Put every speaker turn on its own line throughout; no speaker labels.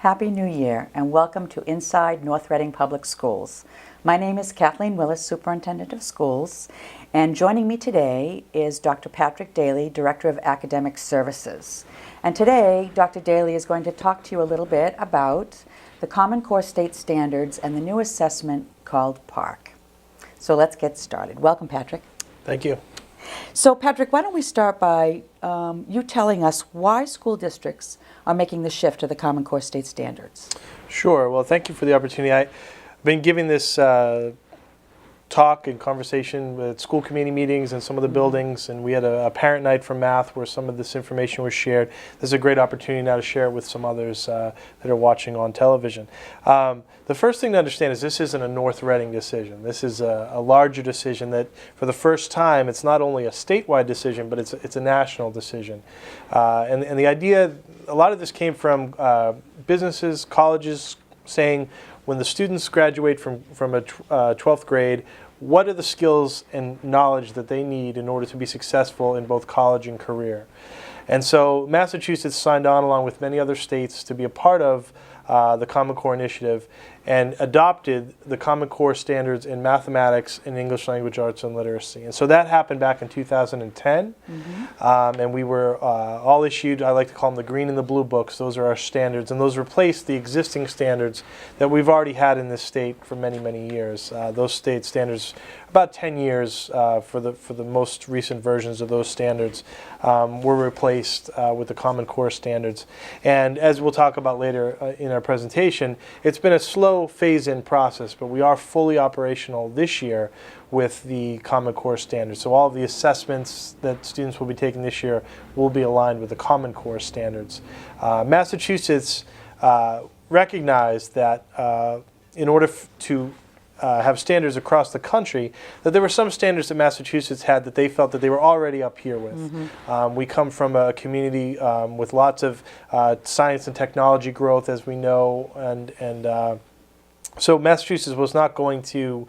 Happy New Year and welcome to Inside North Reading Public Schools. My name is Kathleen Willis, Superintendent of Schools, and joining me today is Dr. Patrick Daly, Director of Academic Services. And today, Dr. Daly is going to talk to you a little bit about the Common Core State Standards and the new assessment called PARCC. So let's get started. Welcome, Patrick.
Thank you.
So Patrick, why don't we start by you telling us why school districts are making the shift to the Common Core State Standards?
Sure. Well, thank you for the opportunity. I've been giving this talk and conversation with school committee meetings and some of the buildings, and we had a parent night for math where some of this information was shared. This is a great opportunity now to share it with some others that are watching on television. The first thing to understand is this isn't a North Reading decision. This is a larger decision that, for the first time, it's not only a statewide decision, but it's a national decision. And the idea, a lot of this came from businesses, colleges saying, when the students graduate from a 12th grade, what are the skills and knowledge that they need in order to be successful in both college and career? And so Massachusetts signed on along with many other states to be a part of the Common Core Initiative and adopted the Common Core standards in mathematics and English language arts and literacy. And so that happened back in 2010. And we were all issued, I like to call them the green and the blue books. Those are our standards. And those replaced the existing standards that we've already had in this state for many, many years. Those state standards, about 10 years for the most recent versions of those standards, were replaced with the Common Core standards. And as we'll talk about later in our presentation, it's been a slow phase-in process, but we are fully operational this year with the Common Core standards. So all of the assessments that students will be taking this year will be aligned with the Common Core standards. Massachusetts recognized that in order to have standards across the country, that there were some standards that Massachusetts had that they felt that they were already up here with. We come from a community with lots of science and technology growth, as we know, and so Massachusetts was not going to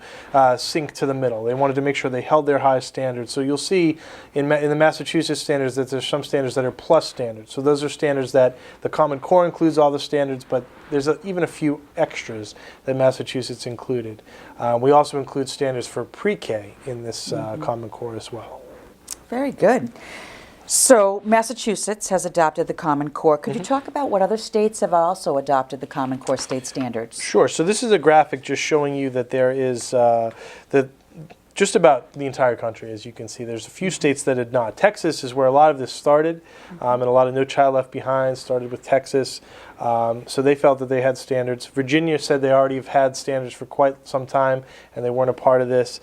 sink to the middle. They wanted to make sure they held their high standards. So you'll see in the Massachusetts standards that there's some standards that are plus standards. So those are standards that the Common Core includes all the standards, but there's even a few extras that Massachusetts included. We also include standards for pre-K in this Common Core as well.
Very good. So Massachusetts has adopted the Common Core. Could you talk about what other states have also adopted the Common Core State Standards?
Sure. So this is a graphic just showing you that there is just about the entire country, as you can see. There's a few states that had not. Texas is where a lot of this started, and a lot of No Child Left Behind started with Texas. So they felt that they had standards. Virginia said they already have had standards for quite some time, and they weren't a part of this.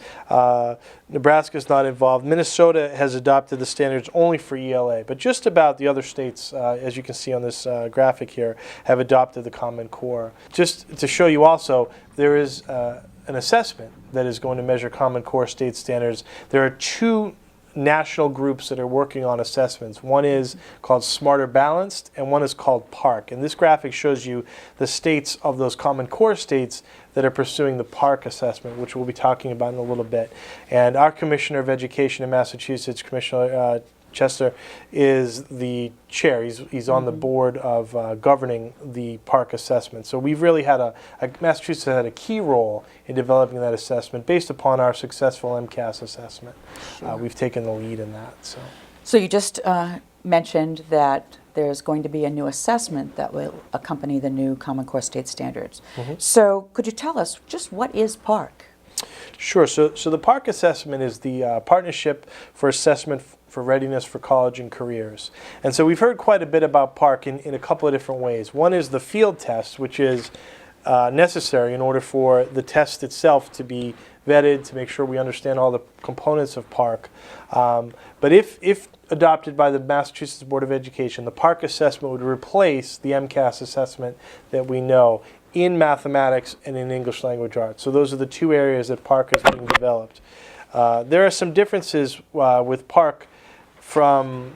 Nebraska's not involved. Minnesota has adopted the standards only for ELA, but just about the other states, as you can see on this graphic here, have adopted the Common Core. Just to show you also, there is an assessment that is going to measure Common Core state standards. There are two national groups that are working on assessments. One is called Smarter Balanced, and one is called PARCC. And this graphic shows you the states of those Common Core states that are pursuing the PARCC assessment, which we'll be talking about in a little bit. And our Commissioner of Education in Massachusetts, Commissioner Chester, is the chair. He's on the board of governing the PARCC assessment. So we've really had Massachusetts had a key role in developing that assessment based upon our successful MCAS assessment.
Sure.
We've taken the lead in that.
So you just mentioned that there's going to be a new assessment that will accompany the new Common Core State Standards. So could you tell us just what is PARCC?
Sure. So the PARCC assessment is the Partnership for Assessment for Readiness for College and Careers. And so we've heard quite a bit about PARCC in a couple of different ways. One is the field test, which is necessary in order for the test itself to be vetted, to make sure we understand all the components of PARCC. But if adopted by the Massachusetts Board of Education, the PARCC assessment would replace the MCAS assessment that we know in mathematics and in English language arts. So those are the two areas that PARCC is being developed. There are some differences with PARCC from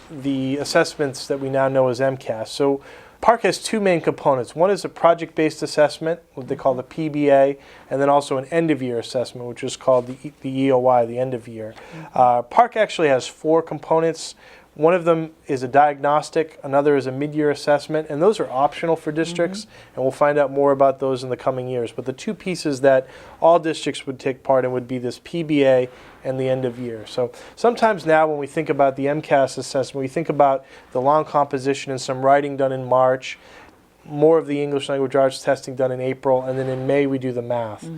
the assessments that we now know as MCAS. So PARCC has two main components. One is a project-based assessment, what they call the PBA, and then also an end-of-year assessment, which is called the EOI, the end of year. PARCC actually has four components. One of them is a diagnostic, another is a mid-year assessment, and those are optional for districts, and we'll find out more about those in the coming years. But the two pieces that all districts would take part in would be this PBA and the end of year. So sometimes now when we think about the MCAS assessment, we think about the long composition and some writing done in March, more of the English language arts testing done in April, and then in May we do the math.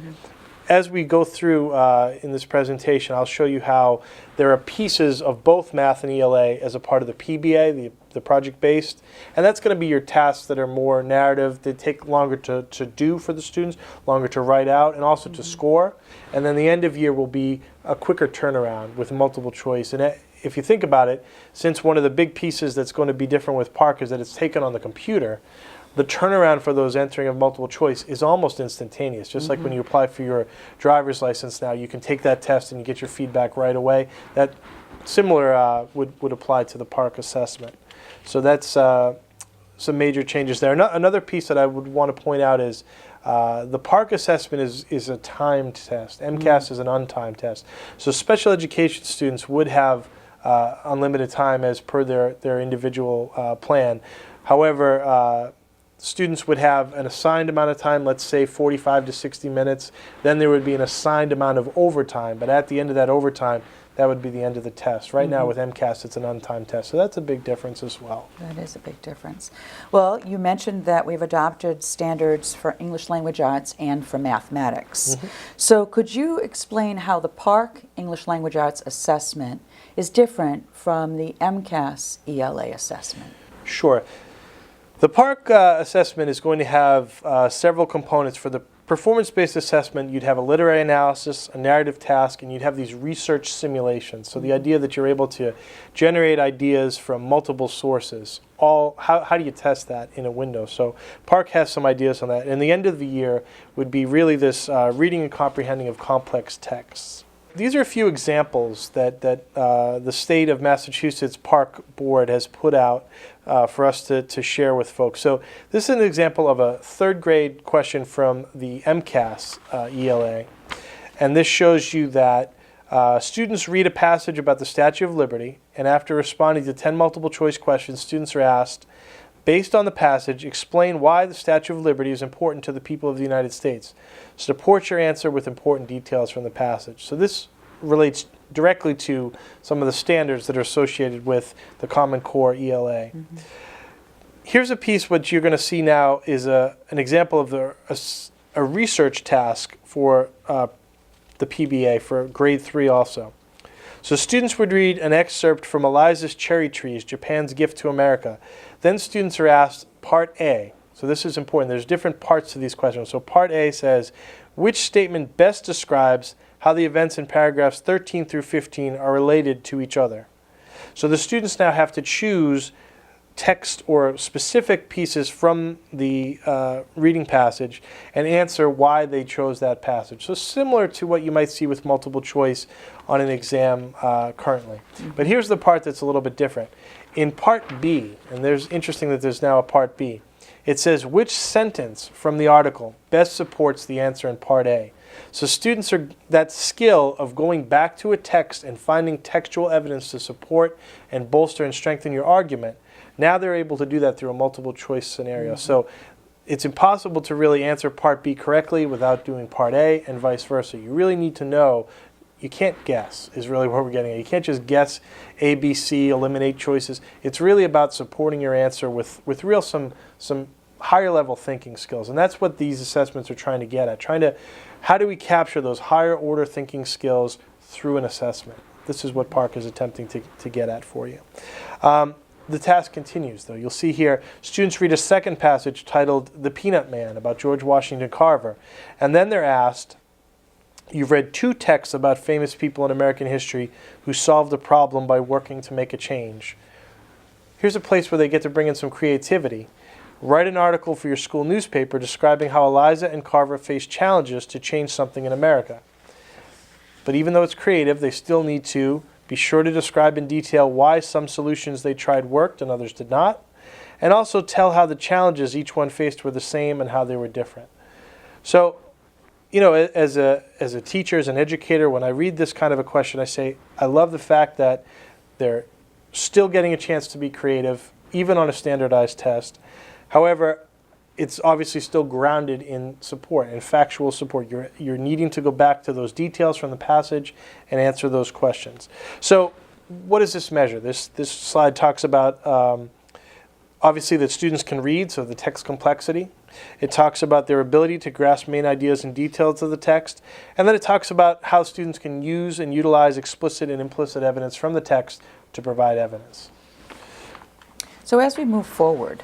As we go through in this presentation, I'll show you how there are pieces of both math and ELA as a part of the PBA, the project-based, and that's going to be your tasks that are more narrative, they take longer to do for the students, longer to write out, and also to score. And then the end of year will be a quicker turnaround with multiple choice. And if you think about it, since one of the big pieces that's going to be different with PARCC is that it's taken on the computer, the turnaround for those entering of multiple choice is almost instantaneous. Just like when you apply for your driver's license now, you can take that test and you get your feedback right away. That similar would apply to the PARCC assessment. So that's some major changes there. Another piece that I would want to point out is the PARCC assessment is a timed test. MCAS is an untimed test. So special education students would have unlimited time as per their individual plan. However, students would have an assigned amount of time, let's say 45 to 60 minutes. Then there would be an assigned amount of overtime. But at the end of that overtime, that would be the end of the test. Right now with MCAS, it's an untimed test. So that's a big difference as well.
That is a big difference. Well, you mentioned that we've adopted standards for English language arts and for mathematics. So could you explain how the PARCC English language arts assessment is different from the MCAS ELA assessment?
Sure. The PARCC assessment is going to have several components. For the performance-based assessment, you'd have a literary analysis, a narrative task, and you'd have these research simulations. So the idea that you're able to generate ideas from multiple sources. How do you test that in a window? So PARCC has some ideas on that. And the end of the year would be really this reading and comprehending of complex texts. These are a few examples that the state of Massachusetts PARCC board has put out for us to share with folks. So this is an example of a third grade question from the MCAS ELA. And this shows you that students read a passage about the Statue of Liberty, and after responding to 10 multiple choice questions, students are asked, based on the passage, explain why the Statue of Liberty is important to the people of the United States. Support your answer with important details from the passage. So this relates directly to some of the standards that are associated with the Common Core ELA. Here's a piece what you're going to see now is an example of a research task for the PBA for grade 3 also. So students would read an excerpt from Eliza's Cherry Trees, Japan's Gift to America. Then students are asked Part A. So this is important. There's different parts to these questions. So Part A says, which statement best describes how the events in paragraphs 13 through 15 are related to each other? So the students now have to choose text or specific pieces from the reading passage and answer why they chose that passage. So similar to what you might see with multiple choice on an exam currently. But here's the part that's a little bit different. In Part B, and there's interesting that there's now a Part B, it says which sentence from the article best supports the answer in Part A. So students are that skill of going back to a text and finding textual evidence to support and bolster and strengthen your argument. Now they're able to do that through a multiple choice scenario. So it's impossible to really answer Part B correctly without doing Part A and vice versa. You really need to know. You can't guess is really what we're getting at. You can't just guess A, B, C, eliminate choices. It's really about supporting your answer with real some higher level thinking skills. And that's what these assessments are trying to get at. How do we capture those higher order thinking skills through an assessment? This is what PARCC is attempting to get at for you. The task continues, though. You'll see here, students read a second passage titled The Peanut Man about George Washington Carver. And then they're asked, you've read 2 texts about famous people in American history who solved a problem by working to make a change. Here's a place where they get to bring in some creativity. Write an article for your school newspaper describing how Eliza and Carver faced challenges to change something in America. But even though it's creative, they still need to be sure to describe in detail why some solutions they tried worked and others did not, and also tell how the challenges each one faced were the same and how they were different. So, you know, as a teacher, as an educator, when I read this kind of a question, I say, I love the fact that they're still getting a chance to be creative, even on a standardized test. However, it's obviously still grounded in support and factual support. You're needing to go back to those details from the passage and answer those questions. So what does this measure? This slide talks about obviously that students can read, so the text complexity. It talks about their ability to grasp main ideas and details of the text. And then it talks about how students can use and utilize explicit and implicit evidence from the text to provide evidence.
So as we move forward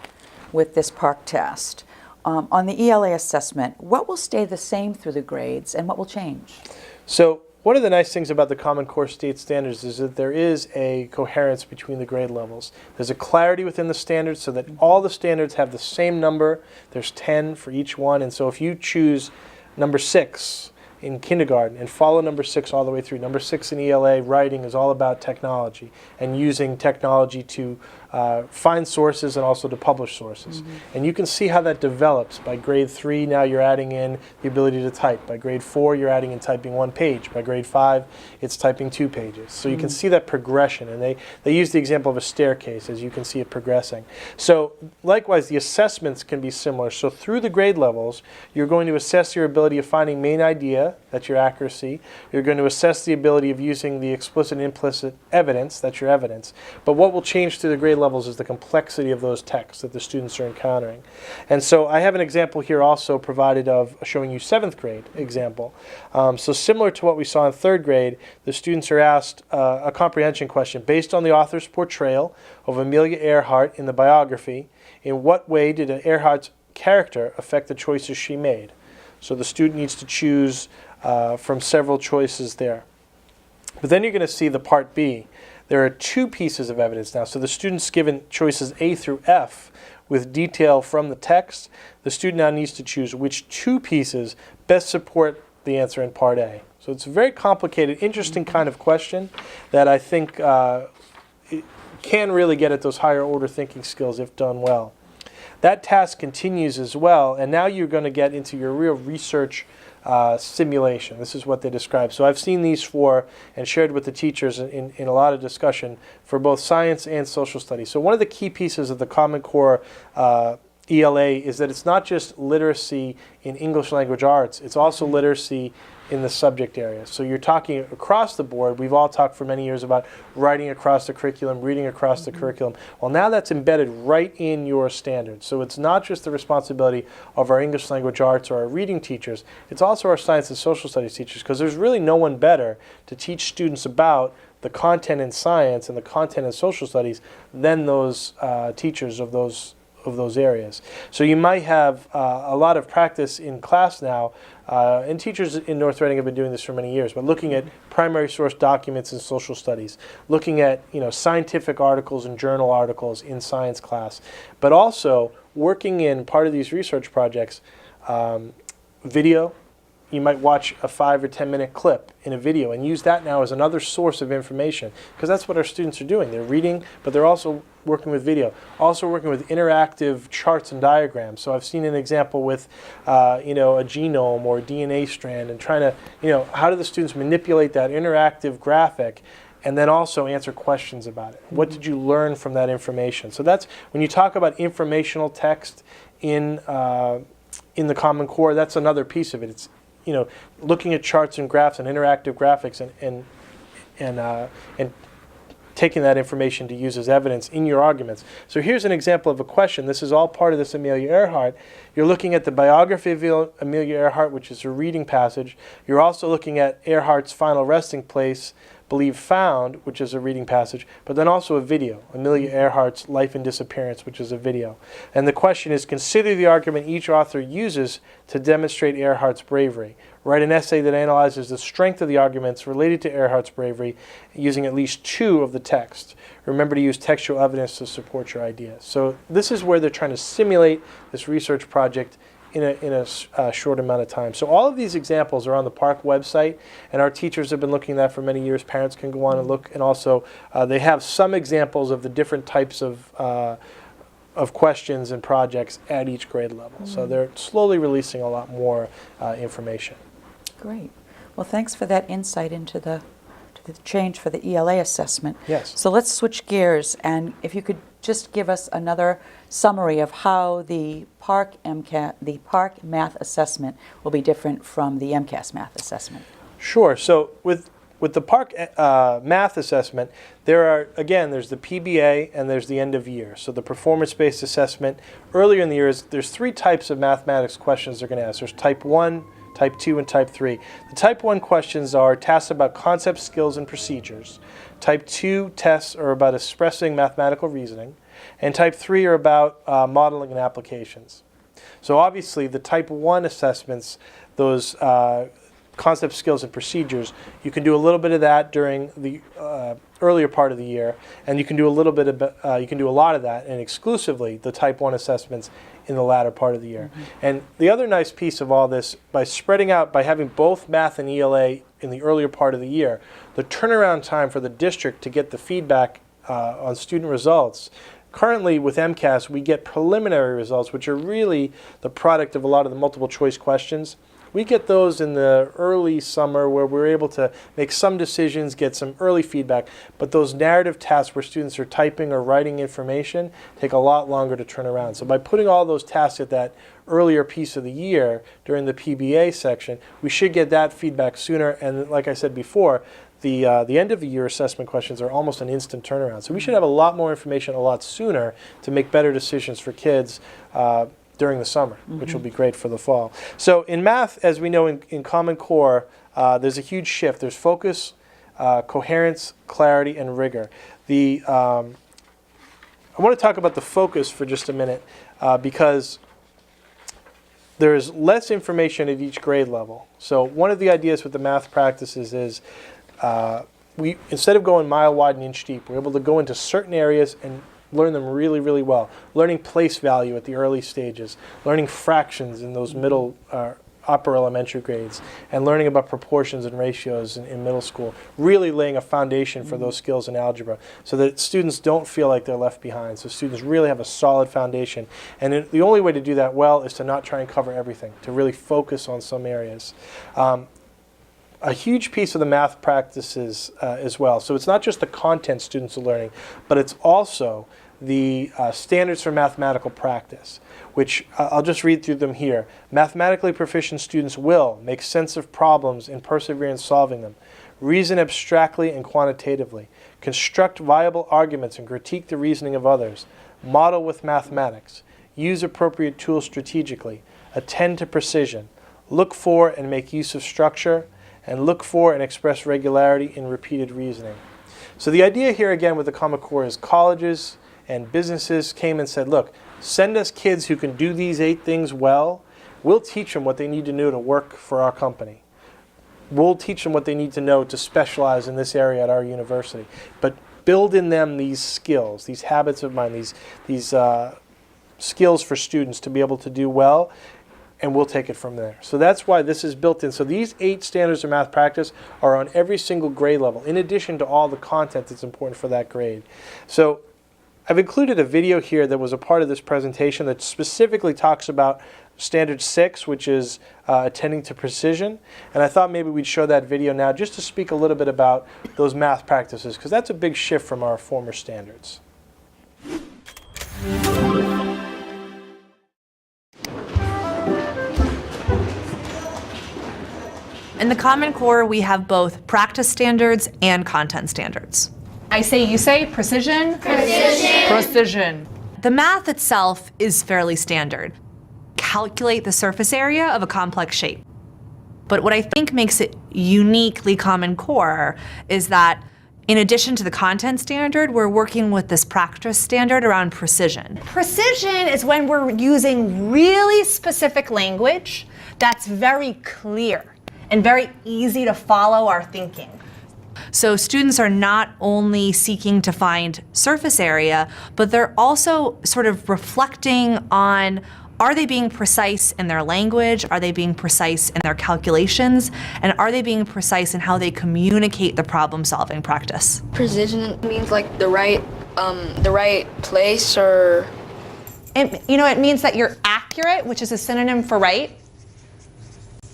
with this PARCC test, on the ELA assessment, what will stay the same through the grades and what will change?
So one of the nice things about the Common Core state standards is that there is a coherence between the grade levels. There's a clarity within the standards so that all the standards have the same number. There's 10 for each one. And so if you choose number 6 in kindergarten and follow number 6 all the way through, number 6 in ELA writing is all about technology and using technology to find sources and also to publish sources. And you can see how that develops. By grade 3, now you're adding in the ability to type. By grade 4, you're adding in typing 1 page. By grade 5, it's typing 2 pages. So you can see that progression. And they use the example of a staircase as you can see it progressing. So likewise, the assessments can be similar. So through the grade levels, you're going to assess your ability of finding main idea, that's your accuracy. You're going to assess the ability of using the explicit and implicit evidence, that's your evidence. But what will change through the grade levels is the complexity of those texts that the students are encountering. And so I have an example here also provided of showing you 7th grade example. So similar to what we saw in 3rd grade, the students are asked a comprehension question based on the author's portrayal of Amelia Earhart in the biography. In what way did Earhart's character affect the choices she made? So the student needs to choose from several choices there. But then you're going to see the part B. There are 2 pieces of evidence now. So the student's given choices A through F with detail from the text. The student now needs to choose which 2 pieces best support the answer in part A. So it's a very complicated, interesting kind of question that I think it can really get at those higher order thinking skills if done well. That task continues as well, and now you're going to get into your real research simulation. This is what they describe. So I've seen these for and shared with the teachers in a lot of discussion for both science and social studies. So one of the key pieces of the Common Core ELA is that it's not just literacy in English language arts, it's also literacy in the subject area. So you're talking across the board. We've all talked for many years about writing across the curriculum, reading across the curriculum. Well, now that's embedded right in your standards. So it's not just the responsibility of our English language arts or our reading teachers, it's also our science and social studies teachers, because there's really no one better to teach students about the content in science and the content in social studies than those teachers of those areas. So you might have a lot of practice in class now, and teachers in North Reading have been doing this for many years, but looking at primary source documents in social studies, looking at scientific articles and journal articles in science class, but also working in part of these research projects, video. You might watch a 5 or 10 minute clip in a video and use that now as another source of information, because that's what our students are doing. They're reading, but they're also working with video, also working with interactive charts and diagrams. So I've seen an example with a genome or a DNA strand, and trying to, how do the students manipulate that interactive graphic and then also answer questions about it. What did you learn from that information? So that's, when you talk about informational text in the Common Core, that's another piece of it. It's looking at charts and graphs and interactive graphics and taking that information to use as evidence in your arguments. So here's an example of a question. This is all part of this Amelia Earhart. You're looking at the biography of Amelia Earhart, which is a reading passage. You're also looking at Earhart's final resting place, Believe Found, which is a reading passage, but then also a video, Amelia Earhart's Life and Disappearance, which is a video. And the question is, consider the argument each author uses to demonstrate Earhart's bravery. Write an essay that analyzes the strength of the arguments related to Earhart's bravery using at least 2 of the text. Remember to use textual evidence to support your idea. So this is where they're trying to simulate this research project in a short amount of time. So all of these examples are on the PARCC website, and our teachers have been looking at that for many years. Parents can go on and look, and also they have some examples of the different types of questions and projects at each grade level. So they're slowly releasing a lot more information.
Great. Well, thanks for that insight into the change for the ELA assessment.
Yes.
So let's switch gears, and if you could just give us another summary of how the PARCC math assessment will be different from the MCAS math assessment.
Sure. So with the PARCC math assessment, there's the PBA and there's the end of year. So the performance-based assessment earlier in the year there's 3 types of mathematics questions they're going to ask. There's type 1, type 2, and type 3. The type 1 questions are tasks about concepts, skills, and procedures. Type 2 tests are about expressing mathematical reasoning. And type 3 are about modeling and applications. So obviously the type 1 assessments, those concepts, skills, and procedures, you can do a little bit of that during the earlier part of the year, and you can do a lot of that, and exclusively the type 1 assessments in the latter part of the year. Mm-hmm. And the other nice piece of all this, by spreading out, by having both math and ELA in the earlier part of the year, the turnaround time for the district to get the feedback on student results. Currently with MCAS, we get preliminary results, which are really the product of a lot of the multiple choice questions. We get those in the early summer where we're able to make some decisions, get some early feedback, but those narrative tasks where students are typing or writing information take a lot longer to turn around. So by putting all those tasks at that earlier piece of the year during the PBA section, we should get that feedback sooner. And like I said before, the end of the year assessment questions are almost an instant turnaround. So we should have a lot more information a lot sooner to make better decisions for kids during the summer, which will be great for the fall. So in math, as we know in Common Core, there's a huge shift. There's focus, coherence, clarity, and rigor. I want to talk about the focus for just a minute because there's less information at each grade level. So one of the ideas with the math practices is we, instead of going mile wide and inch deep, we're able to go into certain areas and learn them really, really well. Learning place value at the early stages, learning fractions in those middle, upper elementary grades, and learning about proportions and ratios in middle school, really laying a foundation for those skills in algebra so that students don't feel like they're left behind. So students really have a solid foundation. And the only way to do that well is to not try and cover everything, to really focus on some areas. A huge piece of the math practices as well. So it's not just the content students are learning, but it's also the standards for mathematical practice, which I'll just read through them here. Mathematically proficient students will make sense of problems and persevere in solving them, reason abstractly and quantitatively, construct viable arguments and critique the reasoning of others, model with mathematics, use appropriate tools strategically, attend to precision, look for and make use of structure, and look for and express regularity in repeated reasoning. So the idea here again with the Common Core is colleges and businesses came and said, look, send us kids who can do these 8 things well. We'll teach them what they need to know to work for our company. We'll teach them what they need to know to specialize in this area at our university. But build in them these skills, these habits of mind, these skills for students to be able to do well, and we'll take it from there. So that's why this is built in. So these 8 standards of math practice are on every single grade level, in addition to all the content that's important for that grade. So I've included a video here that was a part of this presentation that specifically talks about Standard 6, which is attending to precision. And I thought maybe we'd show that video now just to speak a little bit about those math practices, because that's a big shift from our former standards.
In the Common Core, we have both practice standards and content standards.
I say, you say, precision? Precision. Precision.
The math itself is fairly standard. Calculate the surface area of a complex shape. But what I think makes it uniquely Common Core is that in addition to the content standard, we're working with this practice standard around precision.
Precision is when we're using really specific language that's very clear and very easy to follow our thinking.
So students are not only seeking to find surface area, but they're also sort of reflecting on, are they being precise in their language? Are they being precise in their calculations? And are they being precise in how they communicate the problem-solving practice?
Precision means like the right place, or...
It means that you're accurate, which is a synonym for right.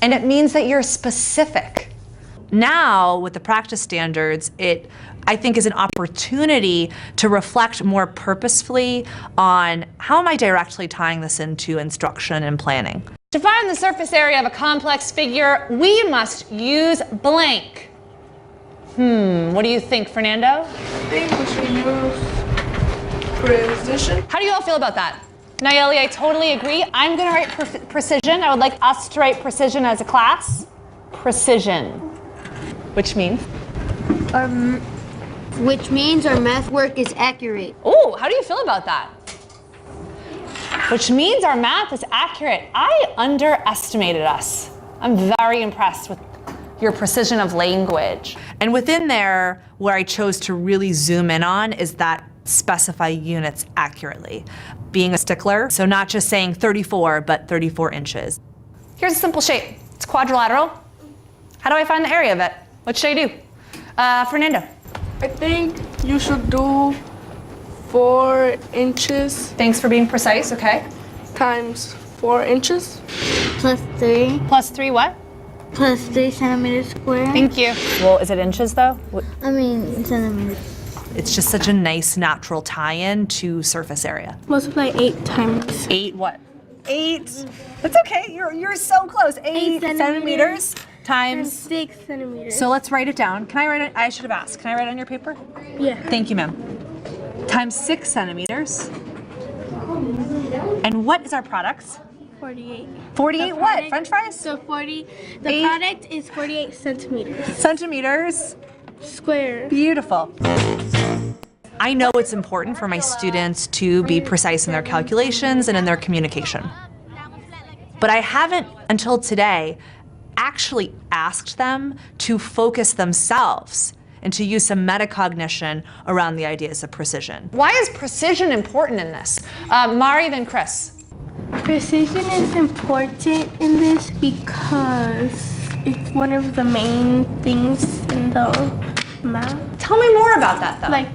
And it means that you're specific.
Now, with the practice standards, it, I think, is an opportunity to reflect more purposefully on how am I directly tying this into instruction and planning.
To find the surface area of a complex figure, we must use blank. What do you think, Fernando?
I think we should use precision.
How do you all feel about that? Nayeli, I totally agree. I'm going to write precision. I would like us to write precision as a class. Precision. Which means?
Which means our math work is accurate.
Oh, how do you feel about that? Which means our math is accurate. I underestimated us. I'm very impressed with your precision of language.
And within there, where I chose to really zoom in on is that specify units accurately. Being a stickler, so not just saying 34, but 34 inches.
Here's a simple shape. It's quadrilateral. How do I find the area of it? What should I do? Fernando.
I think you should do 4 inches
Thanks for being precise, okay.
times 4 inches.
Plus 3.
Plus 3 what?
Plus 3 centimeters squared.
Thank you. Well, is it inches though?
I mean centimeters.
It's just such a nice natural tie-in to surface area.
Multiply 8 times.
8 what?
8. That's okay. You're so close. 8 centimeters times.
6 centimeters.
So let's write it down. Can I write it? I should have asked. Can I write it on your paper?
Yeah.
Thank you, ma'am. Times 6 centimeters. And what is our products?
48.
48 what? French fries?
So 40. The
Eight.
product is 48 centimeters.
Centimeters.
Square.
Beautiful. I know it's important for my students to be precise in their calculations and in their communication. But I haven't, until today, actually asked them to focus themselves and to use some metacognition around the ideas of precision.
Why is precision important in this? Mari, then Chris.
Precision is important in this because it's one of the main things in the math.
Tell me more about that though.
Like,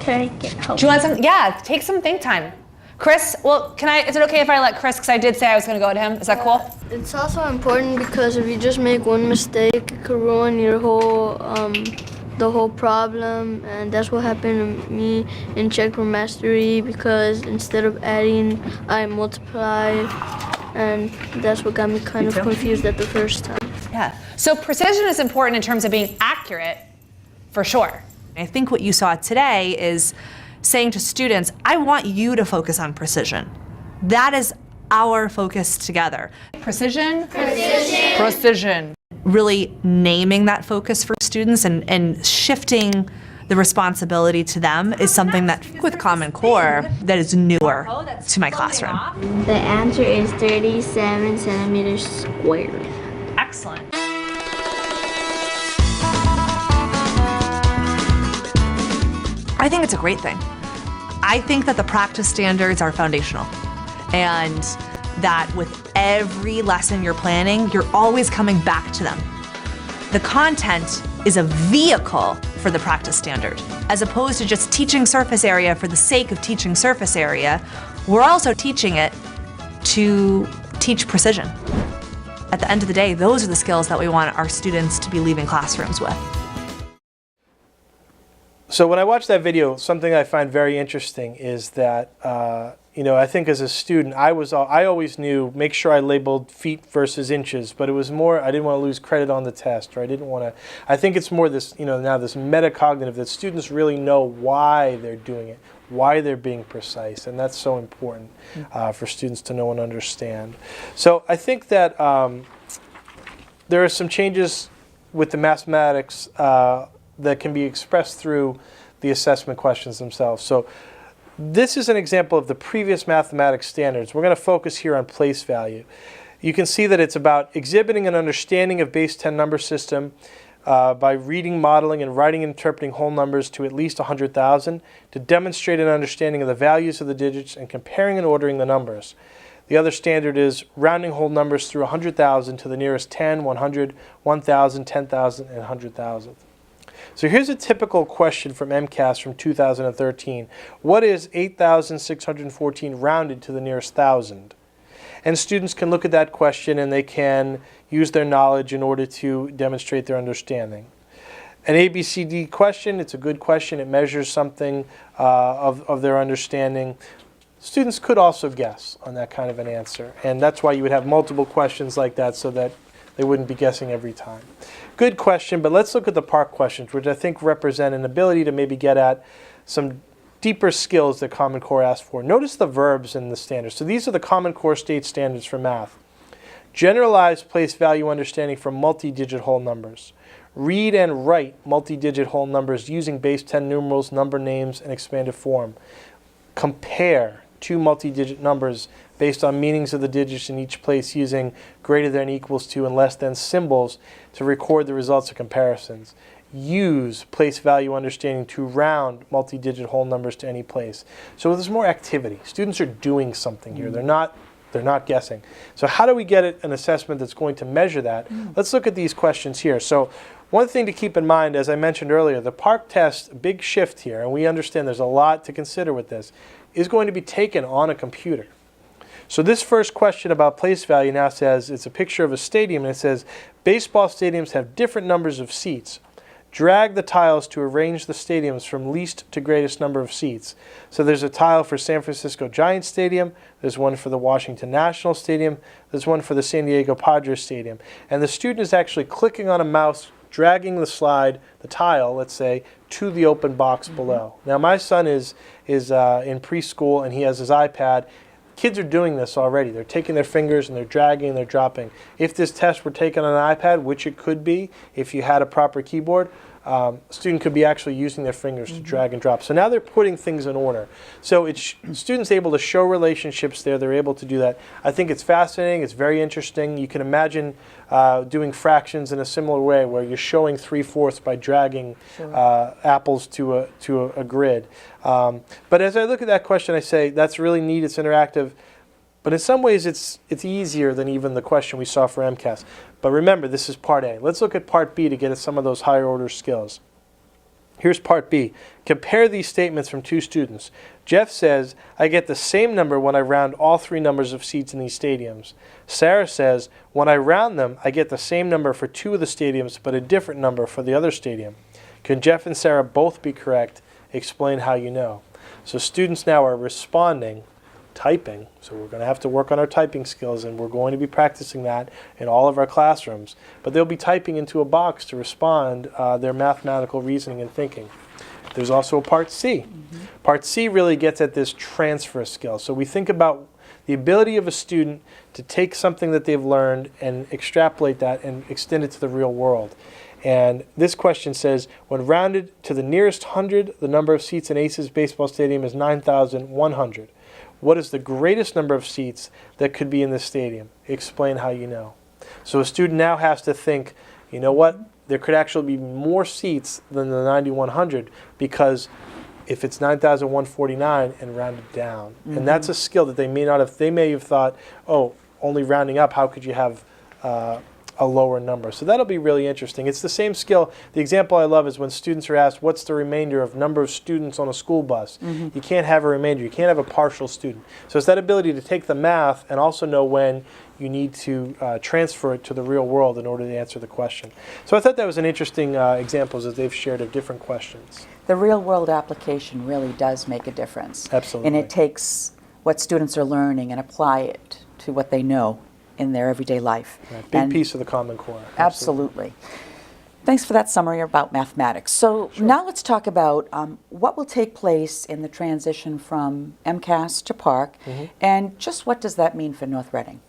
can I get help?
Do you want some? Yeah, take some think time. Chris, well, is it okay if I let Chris, because I did say I was going to go to him. Is that cool?
It's also important because if you just make one mistake, it could ruin your whole, the whole problem. And that's what happened to me in Czech mastery, because instead of adding, I multiply. And that's what got me kind of confused at the first time.
Yeah. So precision is important in terms of being accurate, for sure.
I think what you saw today is saying to students, I want you to focus on precision. That is our focus together.
Precision? Precision. Precision.
Really naming that focus for students and shifting the responsibility to them is something that, with Common Core, that is newer to my classroom.
The answer is 37 centimeters squared.
Excellent.
I think it's a great thing. I think that the practice standards are foundational, and that with every lesson you're planning, you're always coming back to them. The content is a vehicle for the practice standard. As opposed to just teaching surface area for the sake of teaching surface area, we're also teaching it to teach precision. At the end of the day, those are the skills that we want our students to be leaving classrooms with.
So when I watch that video, something I find very interesting is that, I think as a student, I always knew, make sure I labeled feet versus inches, but it was more, I didn't want to lose credit on the test, or I didn't want to, I think it's more this, now this metacognitive, that students really know why they're doing it, why they're being precise, and that's so important for students to know and understand. So I think that there are some changes with the mathematics that can be expressed through the assessment questions themselves. So this is an example of the previous mathematics standards. We're going to focus here on place value. You can see that it's about exhibiting an understanding of base 10 number system by reading, modeling, and writing and interpreting whole numbers to at least 100,000 to demonstrate an understanding of the values of the digits and comparing and ordering the numbers. The other standard is rounding whole numbers through 100,000 to the nearest 10, 100, 1,000, 10,000, and 100,000. So here's a typical question from MCAS from 2013. What is 8,614 rounded to the nearest 1,000? And students can look at that question and they can, use their knowledge in order to demonstrate their understanding. An ABCD question, it's a good question. It measures something of their understanding. Students could also guess on that kind of an answer, and that's why you would have multiple questions like that so that they wouldn't be guessing every time. Good question, but let's look at the PARCC questions, which I think represent an ability to maybe get at some deeper skills that Common Core asks for. Notice the verbs in the standards. So these are the Common Core state standards for math. Generalize place value understanding for multi-digit whole numbers. Read and write multi-digit whole numbers using base 10 numerals, number names, and expanded form. Compare two multi-digit numbers based on meanings of the digits in each place using greater than, equals to, and less than symbols to record the results of comparisons. Use place value understanding to round multi-digit whole numbers to any place. So there's more activity. Students are doing something here. They're not guessing. So how do we get an assessment that's going to measure that? Let's look at these questions here. So one thing to keep in mind, as I mentioned earlier, the PARCC test, big shift here, and we understand there's a lot to consider with this, is going to be taken on a computer. So this first question about place value now says, it's a picture of a stadium, and it says, baseball stadiums have different numbers of seats. Drag the tiles to arrange the stadiums from least to greatest number of seats. So there's a tile for San Francisco Giants Stadium, there's one for the Washington National Stadium, there's one for the San Diego Padres Stadium. And the student is actually clicking on a mouse, dragging the slide, the tile, let's say, to the open box below. Now my son is in preschool and he has his iPad. Kids are doing this already. They're taking their fingers and they're dragging and they're dropping. If this test were taken on an iPad, which it could be if you had a proper keyboard, a student could be actually using their fingers to drag and drop. So now they're putting things in order. So it's students able to show relationships there. They're able to do that. I think it's fascinating. It's very interesting. You can imagine doing fractions in a similar way where you're showing 3/4 by dragging apples to a grid. But as I look at that question, I say that's really neat. It's interactive. But in some ways, it's easier than even the question we saw for MCAS. But remember, this is Part A. Let's look at Part B to get at some of those higher order skills. Here's Part B. Compare these statements from two students. Jeff says, I get the same number when I round all three numbers of seats in these stadiums. Sarah says, when I round them, I get the same number for two of the stadiums, but a different number for the other stadium. Can Jeff and Sarah both be correct? Explain how you know. So students now are responding, typing. So we're going to have to work on our typing skills, and we're going to be practicing that in all of our classrooms. But they'll be typing into a box to respond their mathematical reasoning and thinking. There's also a Part C. Part C really gets at this transfer skill. So we think about the ability of a student to take something that they've learned and extrapolate that and extend it to the real world. And this question says, when rounded to the nearest 100, the number of seats in Aces Baseball Stadium is 9,100. What is the greatest number of seats that could be in this stadium? Explain how you know. So a student now has to think, you know what, there could actually be more seats than the 9,100 because if it's 9,149 and rounded down. And that's a skill that they may not have, they may have thought, oh, only rounding up, how could you have a lower number? So that'll be really interesting. It's the same skill. The example I love is when students are asked, what's the remainder of number of students on a school bus? You can't have a remainder. You can't have a partial student. So it's that ability to take the math and also know when you need to transfer it to the real world in order to answer the question. So I thought that was an interesting examples that they've shared of different questions.
The real world application really does make a difference.
Absolutely.
And it takes what students are learning and apply it to what they know in their everyday life.
Right. Big piece of the Common Core.
Absolutely. Thanks for that summary about mathematics. So now let's talk about what will take place in the transition from MCAS to PARCC, and just what does that mean for North Reading?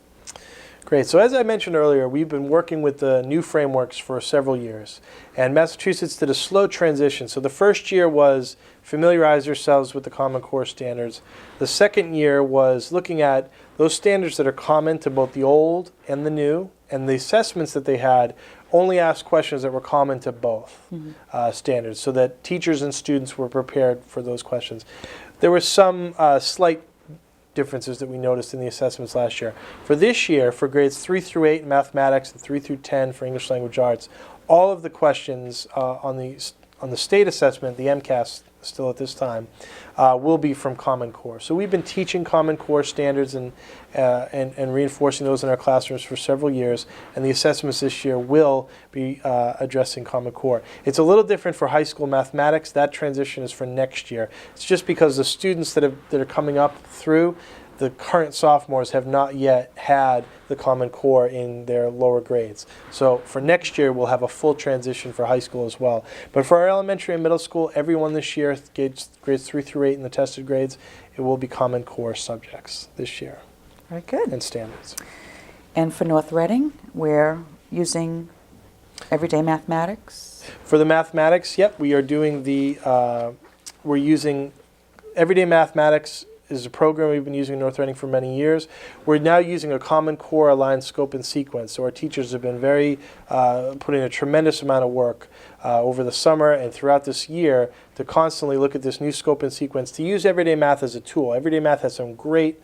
Great. So as I mentioned earlier, we've been working with the new frameworks for several years. And Massachusetts did a slow transition. So the first year was familiarize yourselves with the Common Core standards. The second year was looking at those standards that are common to both the old and the new, and the assessments that they had only asked questions that were common to both standards, so that teachers and students were prepared for those questions. There were some slight differences that we noticed in the assessments last year. For this year, for grades 3 through 8 in mathematics and 3 through 10 for English language arts, all of the questions on the state assessment, the MCAS still at this time, will be from Common Core. So we've been teaching Common Core standards and reinforcing those in our classrooms for several years, and the assessments this year will be addressing Common Core. It's a little different for high school mathematics. That transition is for next year. It's just because the students that are coming up through, the current sophomores have not yet had the Common Core in their lower grades. So for next year, we'll have a full transition for high school as well. But for our elementary and middle school, everyone this year, grades 3 through 8 in the tested grades, it will be Common Core subjects this year.
Very good.
And standards.
And for North Reading, we're using everyday mathematics.
For the mathematics, yep, we are doing we're using everyday mathematics is a program we've been using in North Reading for many years. We're now using a Common Core aligned scope and sequence. So our teachers have been putting a tremendous amount of work over the summer and throughout this year to constantly look at this new scope and sequence, to use everyday math as a tool. Everyday math has some great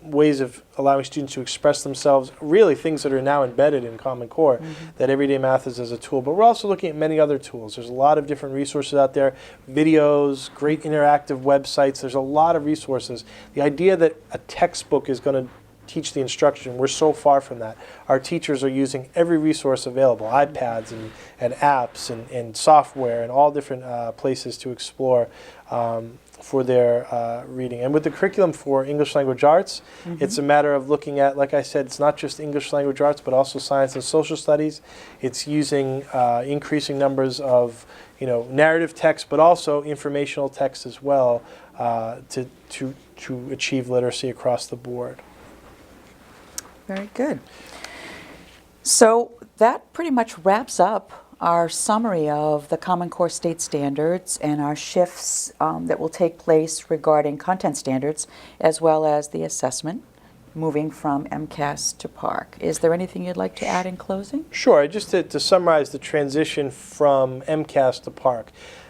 ways of allowing students to express themselves, really things that are now embedded in Common Core, that everyday math is as a tool. But we're also looking at many other tools. There's a lot of different resources out there, videos, great interactive websites. There's a lot of resources. The idea that a textbook is going to teach the instruction, we're so far from that. Our teachers are using every resource available, iPads and apps and software and all different places to explore for their reading. And with the curriculum for English Language Arts, it's a matter of looking at, like I said, it's not just English Language Arts, but also Science and Social Studies. It's using increasing numbers of narrative text, but also informational text as well to achieve literacy across the board.
Very good. So that pretty much wraps up our summary of the Common Core state standards and our shifts that will take place regarding content standards, as well as the assessment moving from MCAS to PARCC. Is there anything you'd like to add in closing?
Sure. Just to summarize the transition from MCAS to PARCC.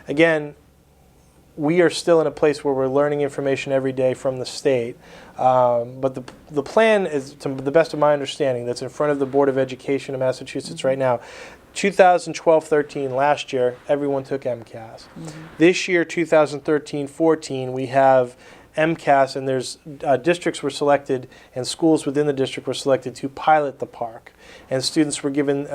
Again, we are still in a place where we're learning information every day from the state, but the plan is, to the best of my understanding, that's in front of the Board of Education of Massachusetts right now. 2012-13, last year, everyone took MCAS. This year, 2013-14, we have MCAS, and there's districts were selected and schools within the district were selected to pilot the PARCC, and students were given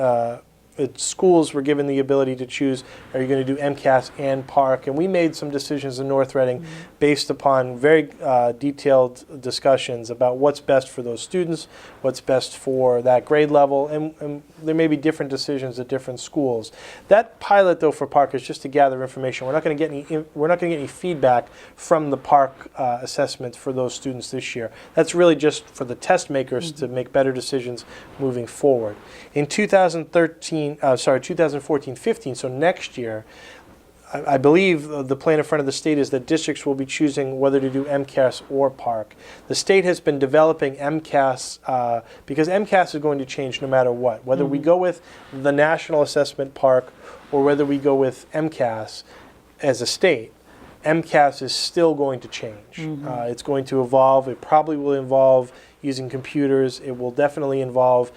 schools were given the ability to choose, are you going to do MCAS and PARCC? And we made some decisions in North Reading based upon very detailed discussions about what's best for those students, what's best for that grade level, and there may be different decisions at different schools. That pilot, though, for PARCC is just to gather information. We're not going to get any feedback from the PARCC assessment for those students this year. That's really just for the test makers to make better decisions moving forward. In 2014-15, so next year, I believe the plan in front of the state is that districts will be choosing whether to do MCAS or PARCC. The state has been developing MCAS because MCAS is going to change no matter what. Whether we go with the national assessment PARCC or whether we go with MCAS as a state, MCAS is still going to change. It's going to evolve. It probably will involve using computers. It will definitely involve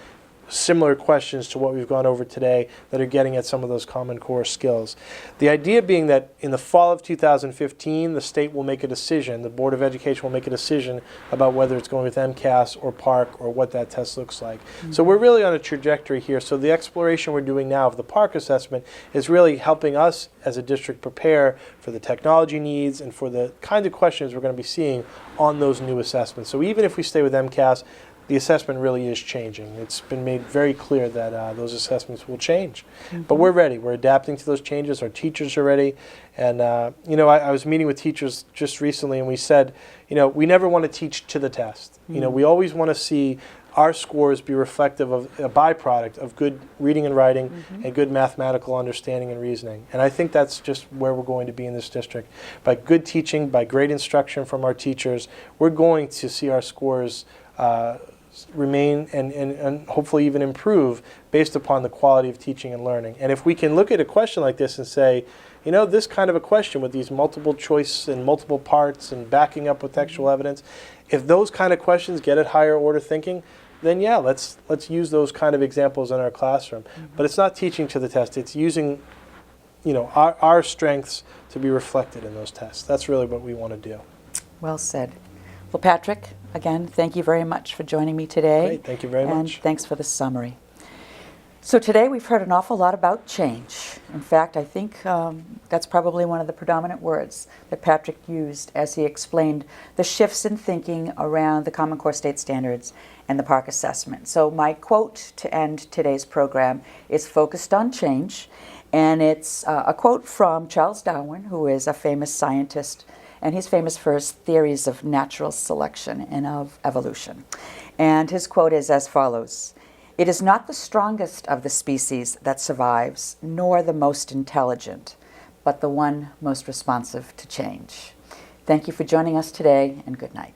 similar questions to what we've gone over today that are getting at some of those Common Core skills. The idea being that in the fall of 2015, the state will make a decision, the Board of Education will make a decision about whether it's going with MCAS or PARCC or what that test looks like. So we're really on a trajectory here. So the exploration we're doing now of the PARCC assessment is really helping us as a district prepare for the technology needs and for the kind of questions we're going to be seeing on those new assessments. So even if we stay with MCAS, the assessment really is changing. It's been made very clear that those assessments will change. But we're ready. We're adapting to those changes. Our teachers are ready. And, I was meeting with teachers just recently, and we said, we never want to teach to the test. We always want to see our scores be reflective of a byproduct of good reading and writing and good mathematical understanding and reasoning. And I think that's just where we're going to be in this district. By good teaching, by great instruction from our teachers, we're going to see our scores remain and hopefully even improve based upon the quality of teaching and learning. And if we can look at a question like this and say, this kind of a question with these multiple choice and multiple parts and backing up with textual evidence, if those kind of questions get at higher order thinking, then yeah, let's use those kind of examples in our classroom. But it's not teaching to the test. It's using our strengths to be reflected in those tests. That's really what we want to do.
Well said. Well, Patrick, again, thank you very much for joining me today.
Great, thank you very
and
much.
Thanks for the summary. So today we've heard an awful lot about change. In fact, I think that's probably one of the predominant words that Patrick used as he explained the shifts in thinking around the Common Core State Standards and the PARCC assessment. So my quote to end today's program is focused on change, and it's a quote from Charles Darwin, who is a famous scientist, and he's famous for his theories of natural selection and of evolution. And his quote is as follows: "It is not the strongest of the species that survives, nor the most intelligent, but the one most responsive to change." Thank you for joining us today, and good night.